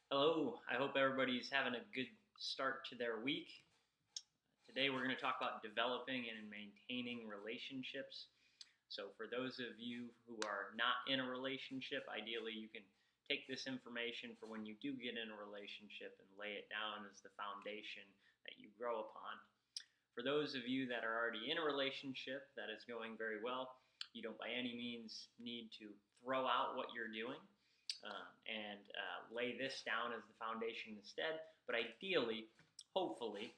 Hello, I hope everybody's having a good start to their week. Today we're going to talk about developing and maintaining relationships. So, for those of you who are not in a relationship, ideally you can take this information for when you do get in a relationship and lay it down as the foundation that you grow upon. For those of you that are already in a relationship that is going very well, you don't by any means need to throw out what you're doing and lay this down as the foundation instead. But ideally, hopefully,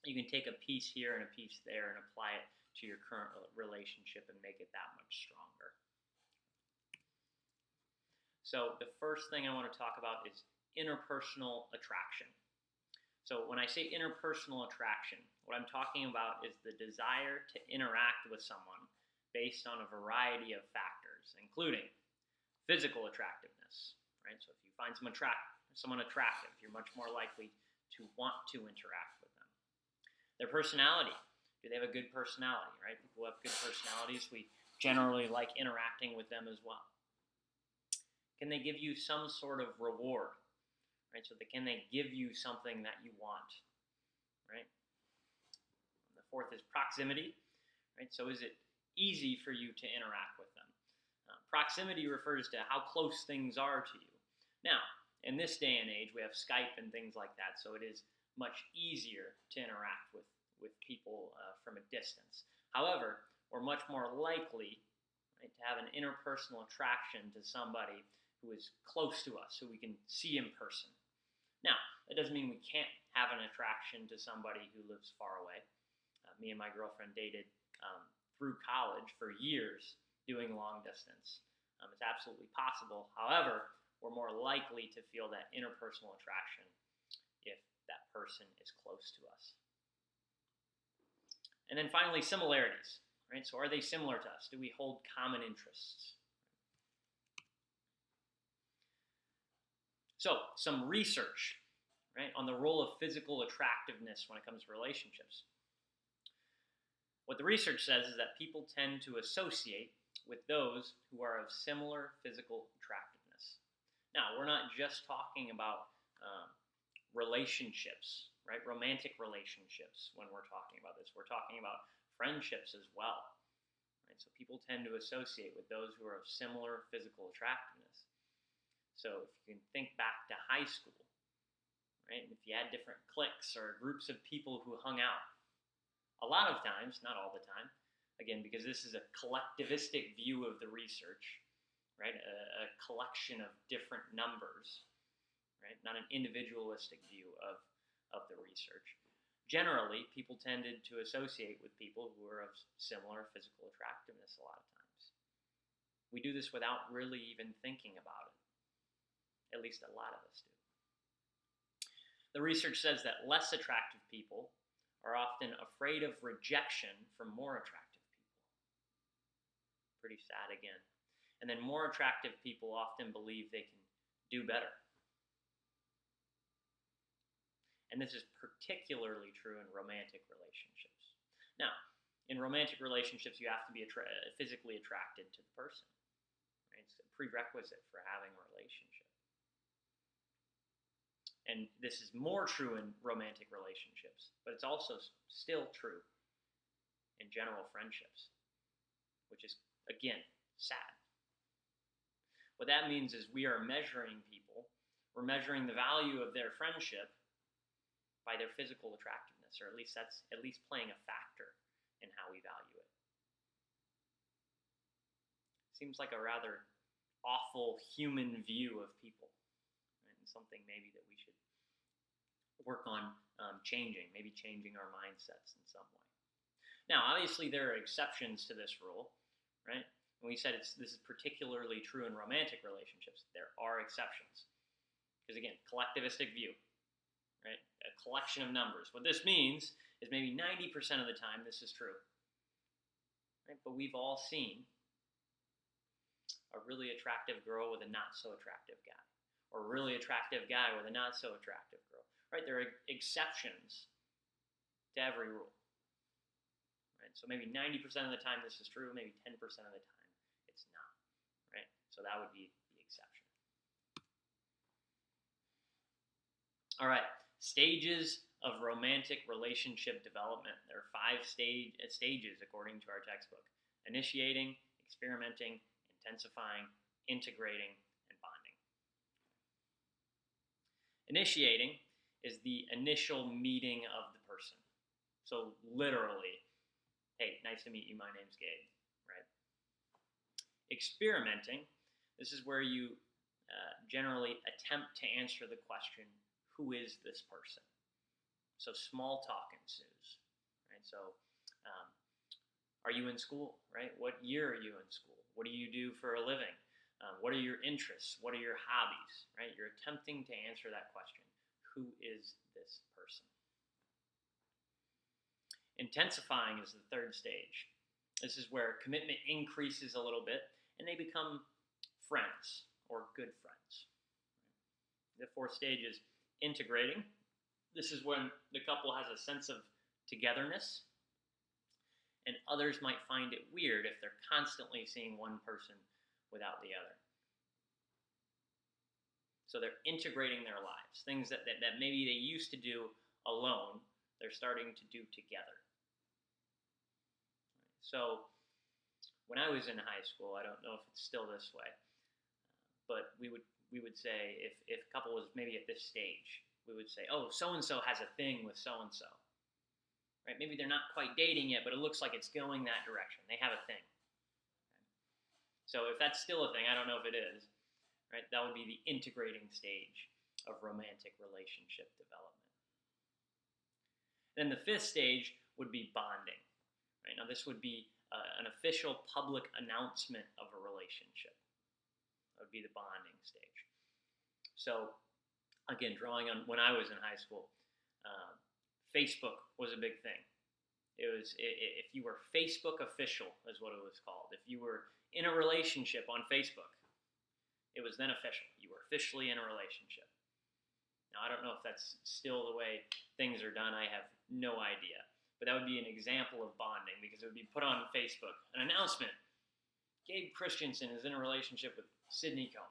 you can take a piece here and a piece there and apply it to your current relationship and make it that much stronger. So the first thing I want to talk about is interpersonal attraction. So when I say interpersonal attraction, what I'm talking about is the desire to interact with someone based on a variety of factors, including physical attractiveness, right? So if you find someone attractive, you're much more likely to want to interact with them. Their personality. Do they have a good personality, right? People who have good personalities, we generally like interacting with them as well. Can they give you some sort of reward, right? So can they give you something that you want, right? The fourth is proximity, right? So is it easy for you to interact with them? Proximity refers to how close things are to you. Now, in this day and age, we have Skype and things like that, so it is much easier to interact with people from a distance. However, we're much more likely, right, to have an interpersonal attraction to somebody who is close to us, who we can see in person. Now, that doesn't mean we can't have an attraction to somebody who lives far away. Me and my girlfriend dated through college for years, doing long distance. It's absolutely possible. However, we're more likely to feel that interpersonal attraction if that person is close to us. And then finally, similarities, right? So are they similar to us? Do we hold common interests? So some research, right, on the role of physical attractiveness when it comes to relationships. What the research says is that people tend to associate with those who are of similar physical attractiveness. Now, we're not just talking about relationships, right? Romantic relationships when we're talking about this. We're talking about friendships as well, right? So people tend to associate with those who are of similar physical attractiveness. So if you can think back to high school, right? If you had different cliques or groups of people who hung out, a lot of times, not all the time, again, because this is a collectivistic view of the research, right? A collection of different numbers, right? Not an individualistic view of the research. Generally, people tended to associate with people who are of similar physical attractiveness a lot of times. We do this without really even thinking about it. At least a lot of us do. The research says that less attractive people are often afraid of rejection from more attractive people. Pretty sad again. And then more attractive people often believe they can do better. And this is particularly true in romantic relationships. Now, in romantic relationships, you have to be physically attracted to the person. Right? It's a prerequisite for having a relationship. And this is more true in romantic relationships, but it's also still true in general friendships, which is, again, sad. What that means is we are measuring people, we're measuring the value of their friendship by their physical attractiveness, or at least that's at least playing a factor in how we value it. Seems like a rather awful human view of people, right? And something maybe that we should work on changing, maybe changing our mindsets in some way. Now, obviously, there are exceptions to this rule, right? And we said this is particularly true in romantic relationships. There are exceptions. Because again, collectivistic view, right? A collection of numbers. What this means is maybe 90% of the time this is true, right? But we've all seen a really attractive girl with a not so attractive guy, or a really attractive guy with a not so attractive girl, right? There are exceptions to every rule, right? So maybe 90% of the time this is true, maybe 10% of the time it's not, right? So that would be the exception. All right, stages of romantic relationship development. There are stages according to our textbook: initiating, experimenting, intensifying, integrating, and bonding. Initiating is the initial meeting of the person. So literally, hey, nice to meet you, my name's Gabe, right? Experimenting, this is where you generally attempt to answer the question, who is this person? So small talk ensues, right? So are you in school, right? What year are you in school? What do you do for a living? What are your interests? What are your hobbies, right? You're attempting to answer that question. Who is this person? Intensifying is the third stage. This is where commitment increases a little bit and they become friends or good friends. The fourth stage is integrating. This is when the couple has a sense of togetherness, and others might find it weird if they're constantly seeing one person without the other. So they're integrating their lives. Things that maybe they used to do alone, they're starting to do together. So when I was in high school, I don't know if it's still this way, but we would say if a couple was maybe at this stage, we would say, oh, so-and-so has a thing with so-and-so. Right? Maybe they're not quite dating yet, but it looks like it's going that direction. They have a thing. So if that's still a thing, I don't know if it is, right? That would be the integrating stage of romantic relationship development. Then the fifth stage would be bonding. Right? Now this would be an official public announcement of a relationship. That would be the bonding stage. So again, drawing on when I was in high school, Facebook was a big thing. It was if you were Facebook official is what it was called. If you were in a relationship on Facebook, it was then official. You were officially in a relationship. Now I don't know if that's still the way things are done. I have no idea. But that would be an example of bonding because it would be put on Facebook, an announcement. Gabe Christianson is in a relationship with Sydney Cohn.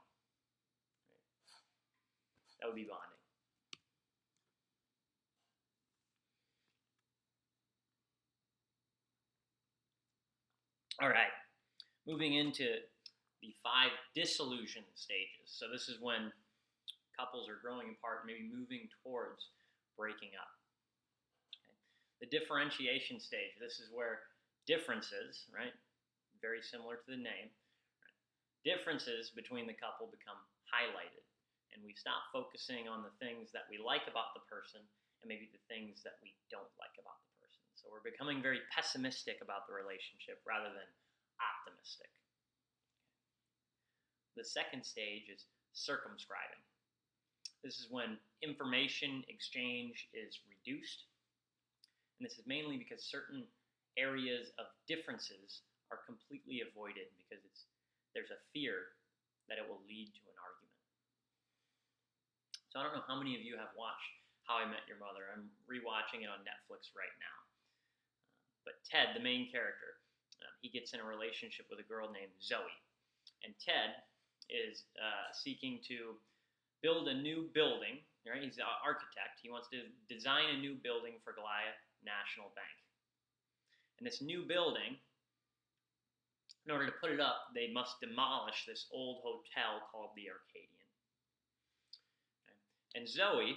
That would be bonding. All right, moving into the 5 disillusion stages. So this is when couples are growing apart, maybe moving towards breaking up. Okay. The differentiation stage, this is where differences, right, very similar to the name, right, differences between the couple become highlighted. And we stop focusing on the things that we like about the person and maybe the things that we don't like about the person. So we're becoming very pessimistic about the relationship rather than optimistic. The second stage is circumscribing. This is when information exchange is reduced. And this is mainly because certain areas of differences are completely avoided because there's a fear that it will lead to an argument. So I don't know how many of you have watched How I Met Your Mother. I'm rewatching it on Netflix right now. But Ted, the main character, he gets in a relationship with a girl named Zoe. And Ted is seeking to build a new building, right? He's an architect. He wants to design a new building for Goliath National Bank. And this new building, in order to put it up, they must demolish this old hotel called the Arcadian. Okay. And Zoe,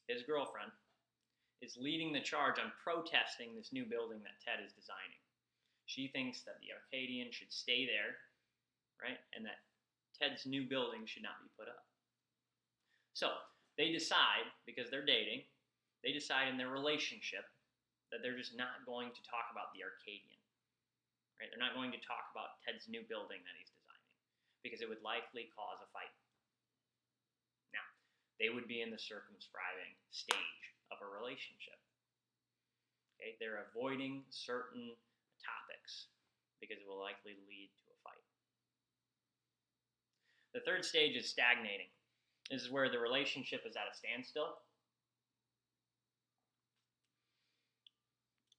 his girlfriend, is leading the charge on protesting this new building that Ted is designing. She thinks that the Arcadian should stay there, right? And that Ted's new building should not be put up. So they decide, because they're dating, they decide in their relationship that they're just not going to talk about the Arcadian. Right? They're not going to talk about Ted's new building that he's designing because it would likely cause a fight. Now, they would be in the circumscribing stage of a relationship. Okay? They're avoiding certain topics because it will likely lead to a fight. The third stage is stagnating. This is where the relationship is at a standstill.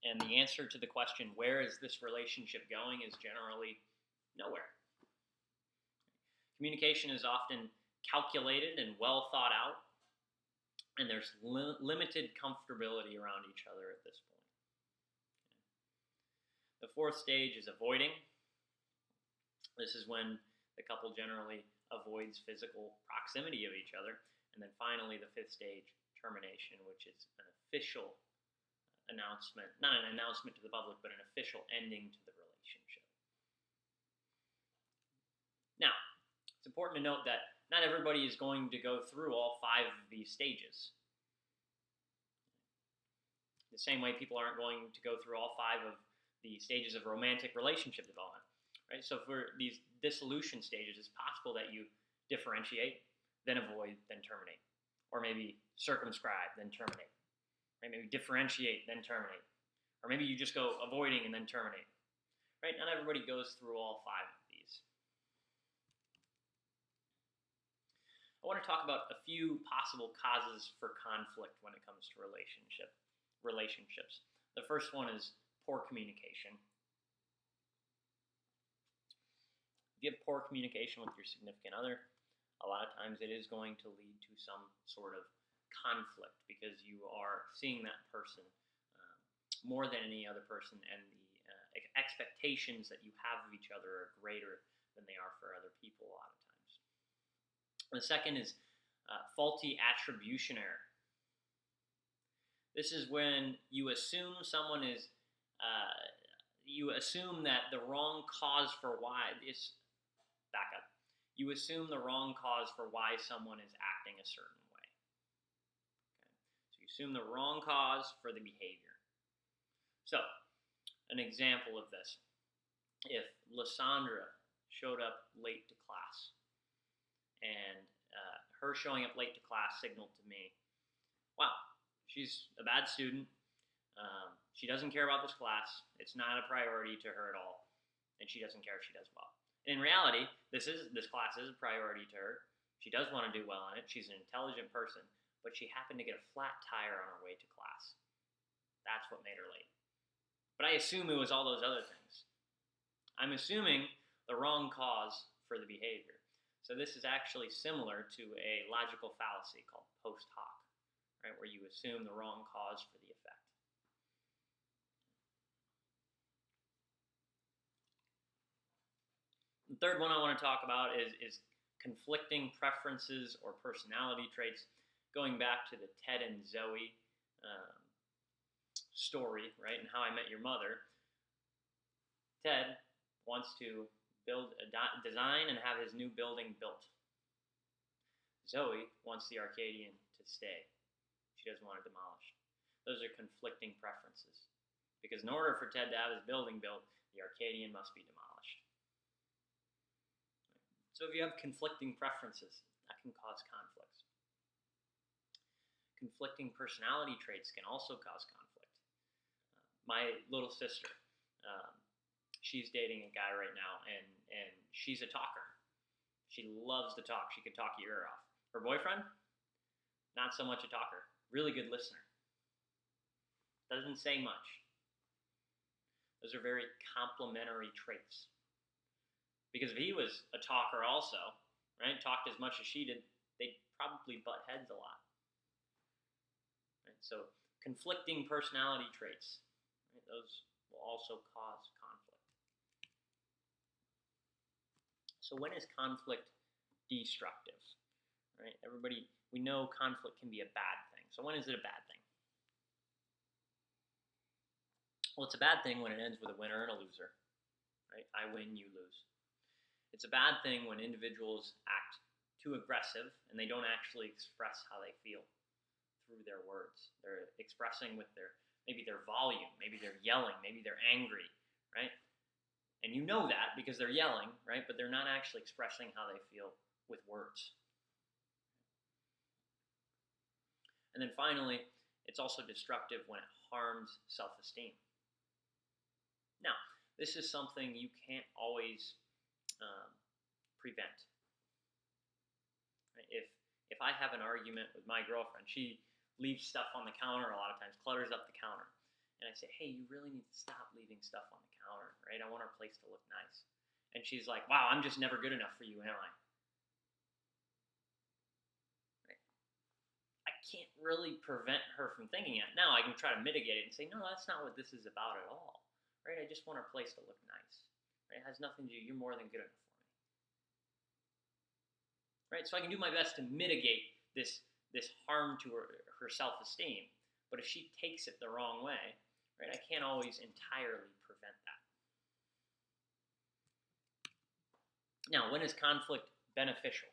And the answer to the question, where is this relationship going, is generally nowhere. Communication is often calculated and well thought out. and there's limited comfortability around each other at this point. The fourth stage is avoiding. This is when the couple generally avoids physical proximity of each other. And then finally, the fifth stage, termination, which is an official announcement, not an announcement to the public, but an official ending to the relationship. Now, it's important to note that not everybody is going to go through all 5 of these stages. The same way people aren't going to go through all 5 of the stages of romantic relationship development, right? So for these dissolution stages, it's possible that you differentiate, then avoid, then terminate. Or maybe circumscribe, then terminate. Right? Maybe differentiate, then terminate. Or maybe you just go avoiding and then terminate. Right? Not everybody goes through all 5 of these. I want to talk about a few possible causes for conflict when it comes to relationships. The first one is poor communication. If you have poor communication with your significant other, a lot of times it is going to lead to some sort of conflict because you are seeing that person more than any other person, and the expectations that you have of each other are greater than they are for other people a lot of times. The second is faulty attribution error. This is when you assume someone is, you assume that the wrong cause for why, back up. You assume the wrong cause for why someone is acting a certain way. Okay? So you assume the wrong cause for the behavior. So, an example of this. If Lysandra showed up late to class, and her showing up late to class signaled to me, wow, she's a bad student. She doesn't care about this class. It's not a priority to her at all. And she doesn't care if she does well. In reality, this class is a priority to her. She does want to do well on it. She's an intelligent person, but she happened to get a flat tire on her way to class. That's what made her late. But I assume it was all those other things. I'm assuming the wrong cause for the behavior. So this is actually similar to a logical fallacy called post hoc, right, where you assume the wrong cause for the effect. The third one I want to talk about is conflicting preferences or personality traits. Going back to the Ted and Zoe story, right, and How I Met Your Mother. Ted wants to design and have his new building built. Zoe wants the Arcadian to stay. She doesn't want it demolished. Those are conflicting preferences. Because in order for Ted to have his building built, the Arcadian must be demolished. So if you have conflicting preferences, that can cause conflicts. Conflicting personality traits can also cause conflict. My little sister, she's dating a guy right now, and she's a talker. She loves to talk. She could talk your ear off. Her boyfriend, not so much a talker. Really good listener. Doesn't say much. Those are very complementary traits. Because if he was a talker also, right, talked as much as she did, they'd probably butt heads a lot. Right? So conflicting personality traits, right, those will also cause conflict. So when is conflict destructive? Right? Everybody, we know conflict can be a bad thing. So when is it a bad thing? Well, it's a bad thing when it ends with a winner and a loser. Right? I win, you lose. It's a bad thing when individuals act too aggressive and they don't actually express how they feel through their words. They're expressing with maybe their volume, maybe they're yelling, maybe they're angry, right? And you know that because they're yelling, right? But they're not actually expressing how they feel with words. And then finally, it's also destructive when it harms self-esteem. Now, this is something you can't always prevent. If I have an argument with my girlfriend, she leaves stuff on the counter a lot of times, clutters up the counter, and I say, hey, you really need to stop leaving stuff on the counter, right? I want our place to look nice. And she's like, wow, I'm just never good enough for you, am I? Right? I can't really prevent her from thinking it. Now I can try to mitigate it and say, no, that's not what this is about at all, right? I just want our place to look nice, right? It has nothing to do, you're more than good enough for me, right? So I can do my best to mitigate this harm to her self-esteem, but if she takes it the wrong way, right, I can't always entirely prevent that. Now, when is conflict beneficial?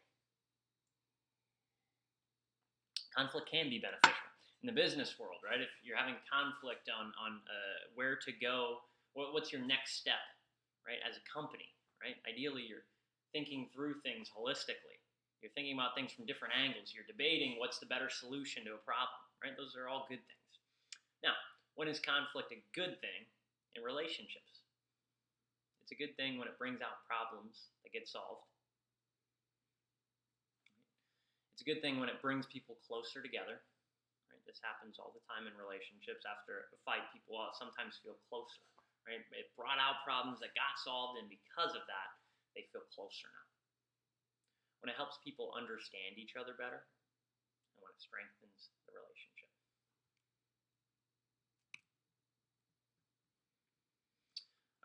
Conflict can be beneficial in the business world, right? If you're having conflict on where to go, what's your next step, right? As a company, right? Ideally, you're thinking through things holistically. You're thinking about things from different angles. You're debating what's the better solution to a problem, right? Those are all good things. Now, when is conflict a good thing in relationships? It's a good thing when it brings out problems that get solved. It's a good thing when it brings people closer together. Right? This happens all the time in relationships. After a fight, people sometimes feel closer. Right? It brought out problems that got solved, and because of that, they feel closer now. When it helps people understand each other better, and when it strengthens the relationship.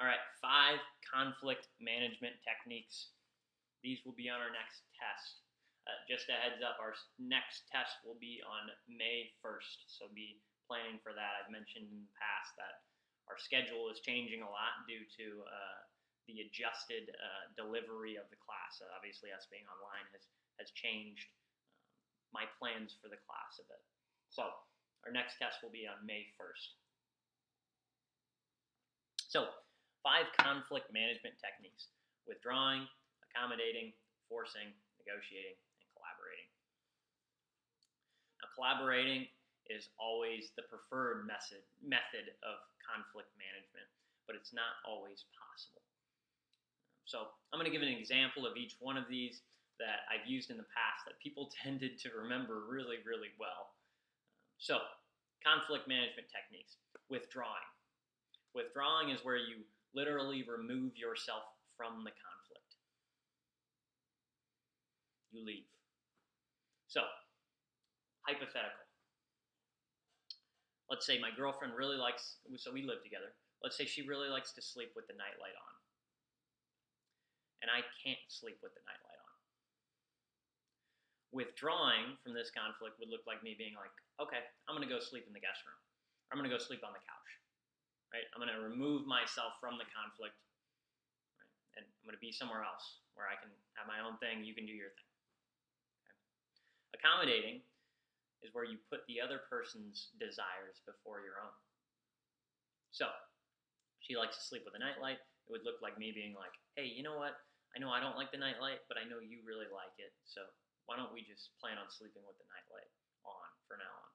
All right, 5 conflict management techniques. These will be on our next test. Just a heads up, our next test will be on May 1st, so be planning for that. I've mentioned in the past that our schedule is changing a lot due to the adjusted delivery of the class. Obviously, us being online has changed my plans for the class a bit. So our next test will be on May 1st. So 5 conflict management techniques: withdrawing, accommodating, forcing, negotiating, collaborating. Now, collaborating is always the preferred method of conflict management, but it's not always possible. So I'm going to give an example of each one of these that I've used in the past that people tended to remember really, really well. So conflict management techniques. Withdrawing. Withdrawing is where you literally remove yourself from the conflict. You leave. So, hypothetical. Let's say my girlfriend really likes, so we live together. Let's say she really likes to sleep with the nightlight on. And I can't sleep with the nightlight on. Withdrawing from this conflict would look like me being like, okay, I'm going to go sleep in the guest room. I'm going to go sleep on the couch. Right? I'm going to remove myself from the conflict. Right? And I'm going to be somewhere else where I can have my own thing, you can do your thing. Accommodating is where you put the other person's desires before your own. So, she likes to sleep with a nightlight. It would look like me being like, hey, you know what? I know I don't like the nightlight, but I know you really like it. So, why don't we just plan on sleeping with the nightlight on for now on?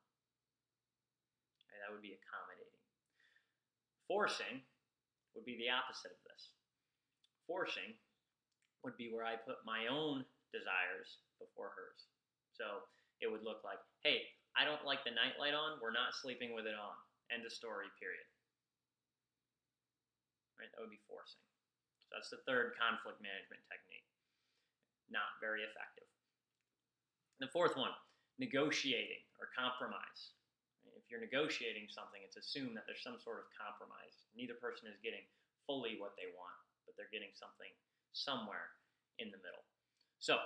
Okay, that would be accommodating. Forcing would be the opposite of this. Forcing would be where I put my own desires before hers. So it would look like, hey, I don't like the nightlight on, we're not sleeping with it on. End of story, period. Right? That would be forcing. So that's the 3rd conflict management technique. Not very effective. The 4th one, negotiating or compromise. If you're negotiating something, it's assumed that there's some sort of compromise. Neither person is getting fully what they want, but they're getting something somewhere in the middle. So,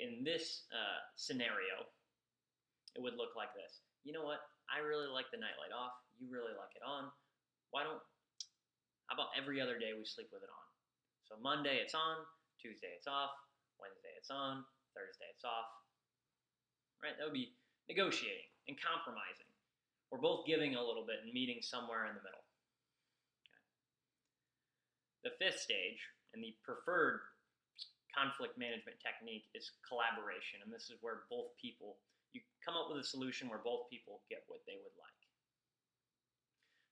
in this scenario, it would look like this. You know what? I really like the nightlight off. You really like it on. How about every other day we sleep with it on? So Monday it's on, Tuesday it's off, Wednesday it's on, Thursday it's off. Right? That would be negotiating and compromising. We're both giving a little bit and meeting somewhere in the middle. Okay. The 5th stage, and the preferred conflict management technique, is collaboration, and this is where you come up with a solution where both people get what they would like.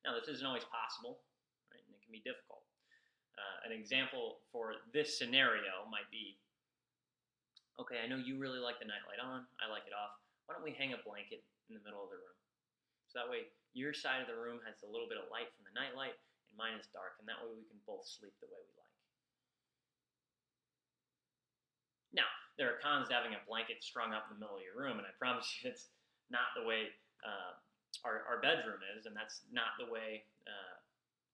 Now, this isn't always possible, right? And it can be difficult. An example for this scenario might be, okay, I know you really like the nightlight on, I like it off. Why don't we hang a blanket in the middle of the room? So that way, your side of the room has a little bit of light from the nightlight, and mine is dark, and that way we can both sleep the way we like. Now, there are cons to having a blanket strung up in the middle of your room, and I promise you it's not the way our bedroom is, and that's not the way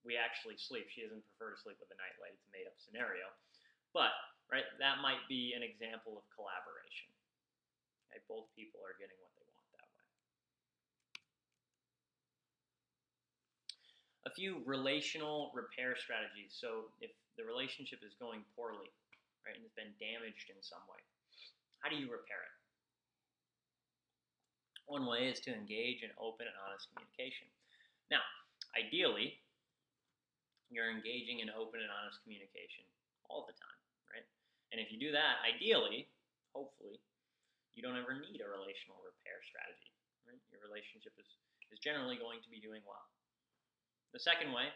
we actually sleep. She doesn't prefer to sleep with a nightlight. It's a made-up scenario. But, right, that might be an example of collaboration. Okay? Both people are getting what they want that way. A few relational repair strategies. So if the relationship is going poorly, right, and it's been damaged in some way, how do you repair it? One way is to engage in open and honest communication. Now, ideally, you're engaging in open and honest communication all the time, right? And if you do that, ideally, hopefully, you don't ever need a relational repair strategy, right? Your relationship is generally going to be doing well. The second way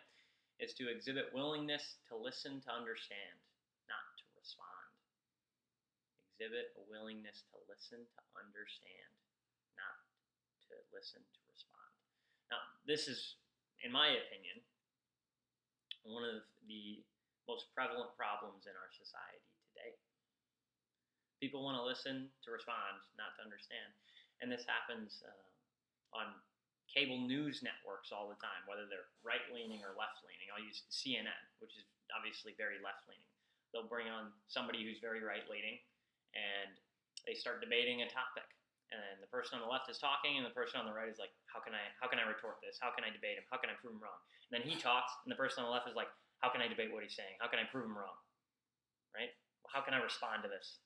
is to exhibit willingness to listen to understand, not to respond. Exhibit a willingness to listen to understand, not to listen to respond. Now, this is, in my opinion, one of the most prevalent problems in our society today. People want to listen to respond, not to understand. And this happens on cable news networks all the time, whether they're right-leaning or left-leaning. I'll use CNN, which is obviously very left-leaning. They'll bring on somebody who's very right-leaning, and they start debating a topic. And the person on the left is talking, and the person on the right is like, how can I retort this? How can I debate him? How can I prove him wrong? And then he talks, and the person on the left is like, how can I debate what he's saying? How can I prove him wrong? Right? How can I respond to this?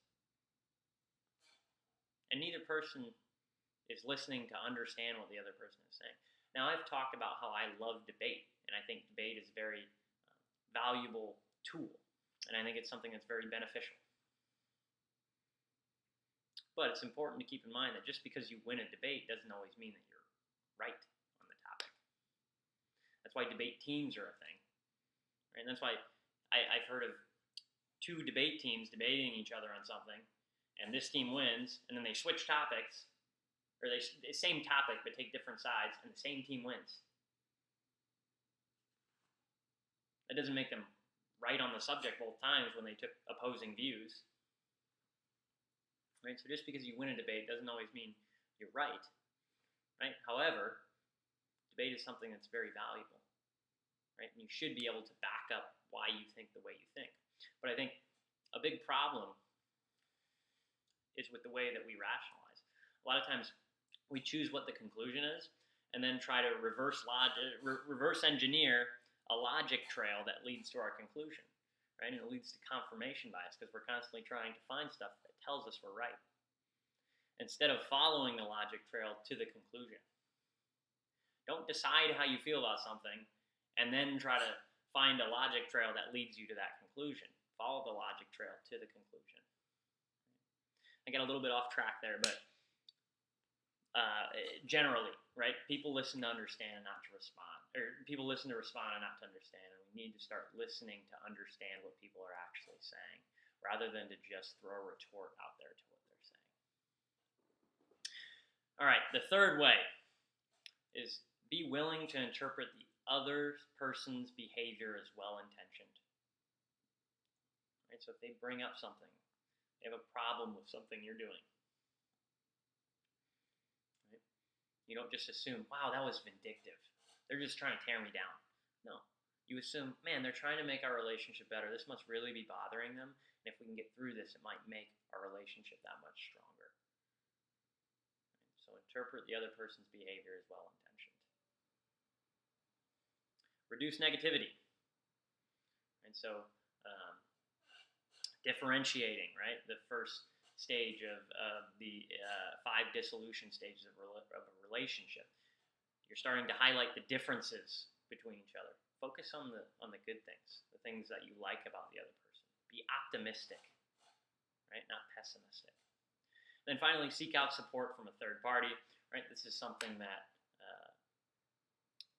And neither person is listening to understand what the other person is saying. Now, I've talked about how I love debate, and I think debate is a very valuable tool, and I think it's something that's very beneficial. But it's important to keep in mind that just because you win a debate doesn't always mean that you're right on the topic. That's why debate teams are a thing. Right? And that's why I've heard of two debate teams debating each other on something, and this team wins, and then they switch topics, or they same topic but take different sides, and the same team wins. That doesn't make them right on the subject both times when they took opposing views. Right? So just because you win a debate doesn't always mean you're right. Right? However, debate is something that's very valuable. Right? And you should be able to back up why you think the way you think. But I think a big problem is with the way that we rationalize. A lot of times we choose what the conclusion is and then try to reverse engineer a logic trail that leads to our conclusion. Right? And it leads to confirmation bias because we're constantly trying to find stuff that tells us we're right instead of following the logic trail to the conclusion. Don't decide how you feel about something and then try to find a logic trail that leads you to that conclusion. Follow the logic trail to the conclusion. I got a little bit off track there, but generally, right, people listen to understand and not to respond. Or people listen to respond and not to understand, and we need to start listening to understand what people are actually saying, rather than to just throw a retort out there to what they're saying. All right, the third way is be willing to interpret the other person's behavior as well-intentioned. Right, so if they bring up something, they have a problem with something you're doing, right? You don't just assume, wow, that was vindictive. They're just trying to tear me down. No. You assume, man, they're trying to make our relationship better. This must really be bothering them. And if we can get through this, it might make our relationship that much stronger. Right? So interpret the other person's behavior as well-intentioned. Reduce negativity. And so differentiating, right? The first stage of the 5 dissolution stages of a relationship. You're starting to highlight the differences between each other. Focus on the good things, the things that you like about the other person. Be optimistic, right? Not pessimistic. Then finally, seek out support from a third party, right? This is something that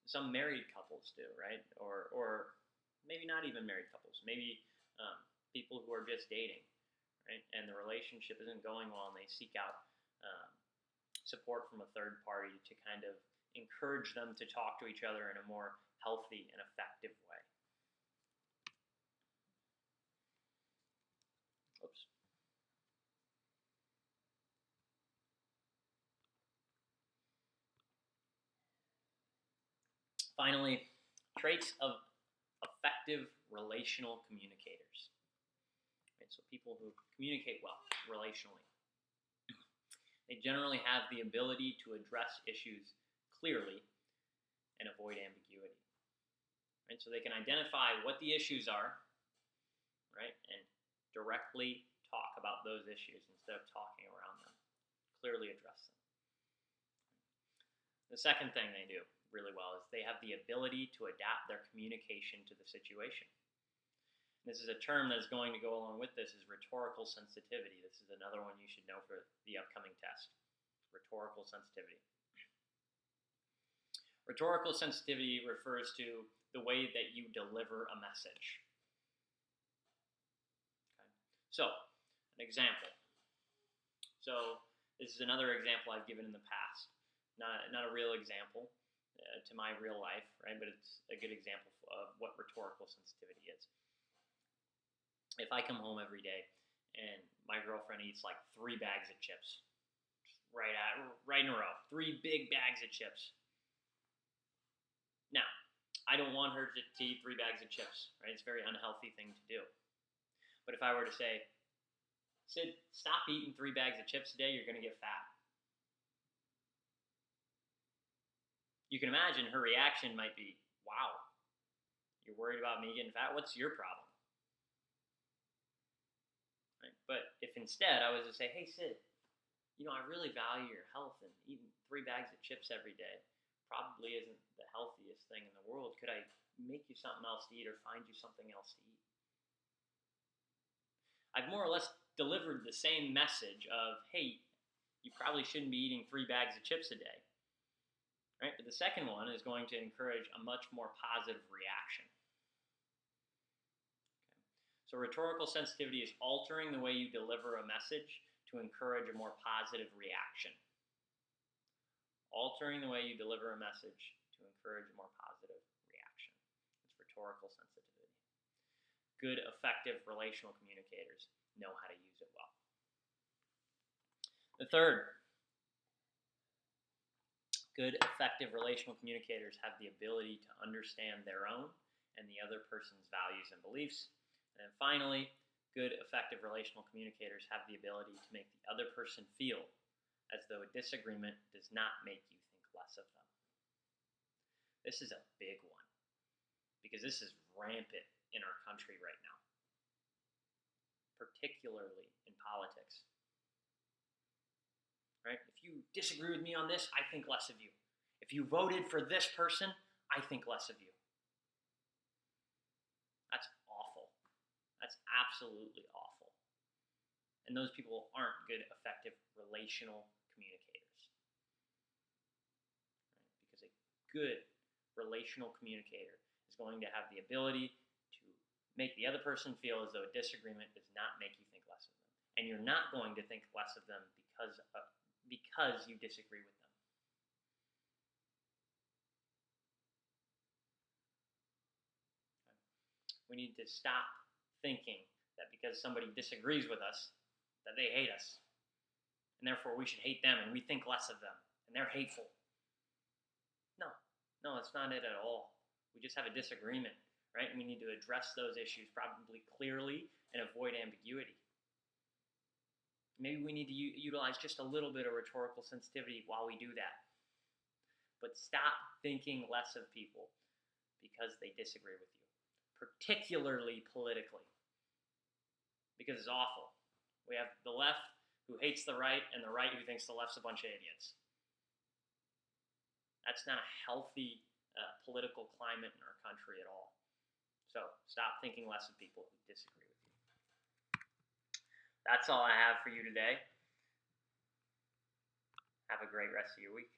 some married couples do, right? Or maybe not even married couples. Maybe people who are just dating, right? And the relationship isn't going well, and they seek out support from a third party to kind of encourage them to talk to each other in a more healthy and effective way. Oops. Finally, traits of effective relational communicators. Right, so people who communicate well relationally. They generally have the ability to address issues clearly and avoid ambiguity. Right? So they can identify what the issues are, right, and directly talk about those issues instead of talking around them. Clearly address them. The second thing they do really well is they have the ability to adapt their communication to the situation. This is a term that is going to go along with this is rhetorical sensitivity. This is another one you should know for the upcoming test. Rhetorical sensitivity. Rhetorical sensitivity refers to the way that you deliver a message. Okay. So, an example. So, this is another example I've given in the past. Not a real example to my real life, right? But it's a good example of what rhetorical sensitivity is. If I come home every day and my girlfriend eats like 3 bags of chips, right in a row, 3 big bags of chips. Now, I don't want her to eat 3 bags of chips, right? It's a very unhealthy thing to do. But if I were to say, Sid, stop eating 3 bags of chips a day, you're going to get fat. You can imagine her reaction might be, wow, you're worried about me getting fat? What's your problem? Right? But if instead I was to say, hey, Sid, I really value your health, and eating 3 bags of chips every day probably isn't the healthiest thing in the world. Could I make you something else to eat or find you something else to eat? I've more or less delivered the same message of, hey, you probably shouldn't be eating 3 bags of chips a day. Right? But the second one is going to encourage a much more positive reaction. Okay. So rhetorical sensitivity is altering the way you deliver a message to encourage a more positive reaction. Altering the way you deliver a message to encourage a more positive reaction. It's rhetorical sensitivity. Good, effective relational communicators know how to use it well. The third, good, effective relational communicators have the ability to understand their own and the other person's values and beliefs. And then finally, good, effective relational communicators have the ability to make the other person feel as though a disagreement does not make you think less of them. This is a big one because this is rampant in our country right now, particularly in politics. Right? If you disagree with me on this, I think less of you. If you voted for this person, I think less of you. That's awful. That's absolutely awful. And those people aren't good, effective relational communicators. Right? Because a good relational communicator is going to have the ability to make the other person feel as though a disagreement does not make you think less of them. And you're not going to think less of them because you disagree with them. Okay. We need to stop thinking that because somebody disagrees with us, that they hate us. And therefore we should hate them and we think less of them. And they're hateful. No, that's not it at all. We just have a disagreement, right? And we need to address those issues probably clearly and avoid ambiguity. Maybe we need to utilize just a little bit of rhetorical sensitivity while we do that. But stop thinking less of people because they disagree with you, particularly politically, because it's awful. We have the left who hates the right and the right who thinks the left's a bunch of idiots. That's not a healthy political climate in our country at all. So stop thinking less of people who disagree with you. That's all I have for you today. Have a great rest of your week.